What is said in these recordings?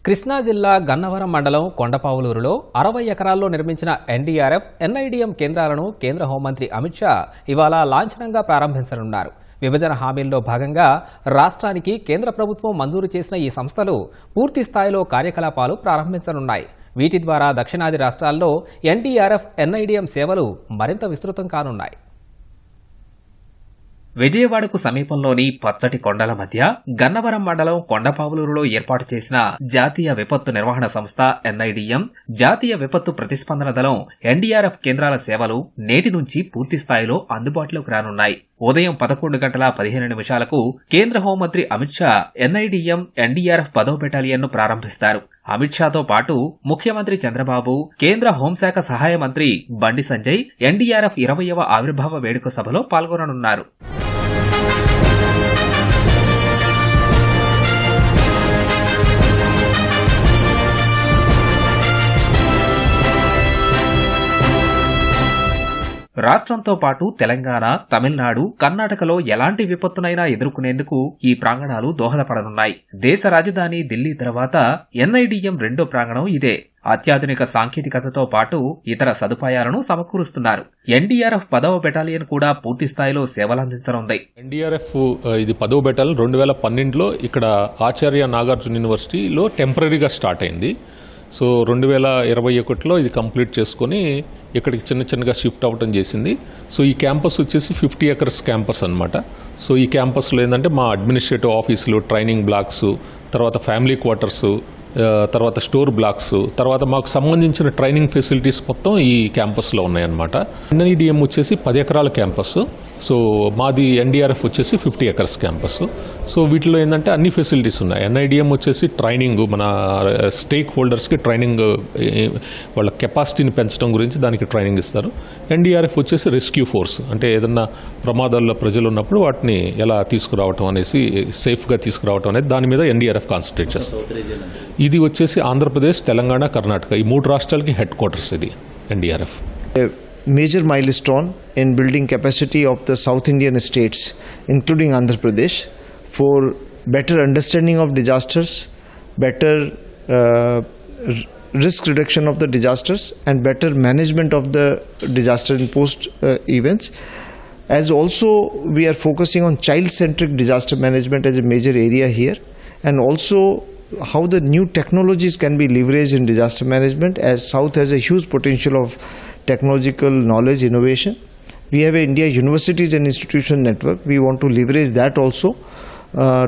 కృష్ణా జిల్లా గన్నవరం మండలం కొండపావులూరులో 60 ఎకరాల్లో నిర్మించిన ఎన్డీఆర్ఎఫ్, ఎన్ఐడిఎం కేంద్రాలను కేంద్ర హోంమంత్రి అమిత్ షా ఇవాళ లాంఛనంగా ప్రారంభించనున్నారు. విభజన హామీల్లో భాగంగా రాష్ట్రానికి కేంద్ర ప్రభుత్వం మంజూరు చేసిన ఈ సంస్థలు పూర్తి స్థాయిలో కార్యకలాపాలు ప్రారంభించనున్నాయి. వీటి ద్వారా దక్షిణాది రాష్ట్రాల్లో ఎన్డీఆర్ఎఫ్, ఎన్ఐడిఎం సేవలు మరింత విస్తృతం కానున్నాయి. విజయవాడకు సమీపంలోని పచ్చటి కొండల మధ్య గన్నవరం మండలం కొండపావులూరులో ఏర్పాటు చేసిన జాతీయ విపత్తు నిర్వహణ సంస్థ ఎన్ఐడిఎం, జాతీయ విపత్తు ప్రతిస్పందన దళం ఎన్డీఆర్ఎఫ్ కేంద్రాల సేవలు నేటి నుంచి పూర్తి స్థాయిలో అందుబాటులోకి రానున్నాయి. ఉదయం 11:15 కేంద్ర హోంమంత్రి అమిత్ షా ఎన్ఐడిఎం, ఎన్డీఆర్ఎఫ్ 10వ బెటాలియన్ను ప్రారంభిస్తారు. అమిత్ షాతో పాటు ముఖ్యమంత్రి చంద్రబాబు, కేంద్ర హోంశాఖ సహాయ మంత్రి బండి సంజయ్ ఎన్డీఆర్ఎఫ్ 20వ ఆవిర్భావ వేడుక సభలో పాల్గొననున్నారు. రాష్ట్రంతో పాటు తెలంగాణ, తమిళనాడు, కర్ణాటకలో ఎలాంటి విపత్తునైనా ఎదుర్కొనేందుకు ఈ ప్రాంగణాలు దోహదపడనున్నాయి. దేశ రాజధాని ఢిల్లీ తర్వాత ఎన్ఐడిఎం రెండో ప్రాంగణం ఇదే. అత్యాధునిక సాంకేతికతతో పాటు ఇతర సదుపాయాలను సమకూరుస్తున్నారు. ఎన్డీఆర్ఎఫ్ 10వ బెటాలియన్ కూడా పూర్తి స్థాయిలో సేవలందించనుంది. ఎన్డీఆర్ఎఫ్ ఇది 10వ బెటాలియన్ 2012లో ఇక్కడ ఆచార్య నాగార్జున యూనివర్సిటీలో టెంపరీగా స్టార్ట్ అయింది. సో 2021లో ఇది కంప్లీట్ చేసుకుని ఇక్కడికి చిన్నగా షిఫ్ట్ అవ్వటం చేసింది. సో ఈ క్యాంపస్ వచ్చేసి 50 ఎకర్స్ క్యాంపస్ అనమాట. సో ఈ క్యాంపస్లో ఏంటంటే మా అడ్మినిస్ట్రేటివ్ ఆఫీసులు, ట్రైనింగ్ బ్లాక్స్, తర్వాత ఫ్యామిలీ క్వార్టర్స్, తర్వాత స్టోర్ బ్లాక్స్, తర్వాత మాకు సంబంధించిన ట్రైనింగ్ ఫెసిలిటీస్ మొత్తం ఈ క్యాంపస్లో ఉన్నాయన్నమాట. ఎన్ఐడిఎం వచ్చేసి 10 ఎకరాల క్యాంపస్. సో మాది ఎన్డీఆర్ఎఫ్ వచ్చేసి 50 ఎకర్స్ క్యాంపస్. సో వీటిలో ఏంటంటే అన్ని ఫెసిలిటీస్ ఉన్నాయి. ఎన్ఐడిఎం వచ్చేసి ట్రైనింగ్, మన స్టేక్ హోల్డర్స్కి ట్రైనింగ్, వాళ్ళ కెపాసిటీని పెంచడం గురించి దానికి ట్రైనింగ్ ఇస్తారు. ఎన్డీఆర్ఎఫ్ వచ్చేసి రెస్క్యూ ఫోర్స్, అంటే ఏదన్నా ప్రమాదాల్లో ప్రజలు ఉన్నప్పుడు వాటిని ఎలా తీసుకురావటం అనేసి, సేఫ్గా తీసుకురావటం అనేది దాని మీద ఎన్డీఆర్ఎఫ్ కాన్సన్ట్రేట్ చేస్తారు. ఇది వచ్చేసి ఆంధ్రప్రదేశ్, తెలంగాణ, కర్ణాటక ఈ 3 రాష్ట్రాలకి హెడ్ క్వార్టర్స్ ఇది NDRF. Major milestone in building capacity of the South Indian states, including Andhra Pradesh, for better understanding of disasters, better risk reduction of the disasters, and better management of the disaster and post events. As also we are focusing on child-centric disaster management as a major area here, and also how the new technologies can be leveraged in disaster management, as South has a huge potential of technological knowledge innovation. We have a India Universities and Institution Network. We want to leverage that also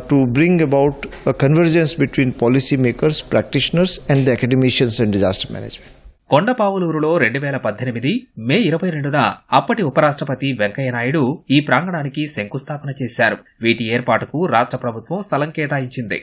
to bring about a convergence between policy makers, practitioners and the academicians in disaster management. కొండపావులూరులో 2018 మే 22న అప్పటి ఉపరాష్ట్రపతి వెంకయ్యనాయుడు ఈ ప్రాంగణానికి శంకుస్థాపన చేశారు. వీటి ఏర్పాటుకు రాష్ట్ర ప్రభుత్వం స్థలం కేటాయించింది.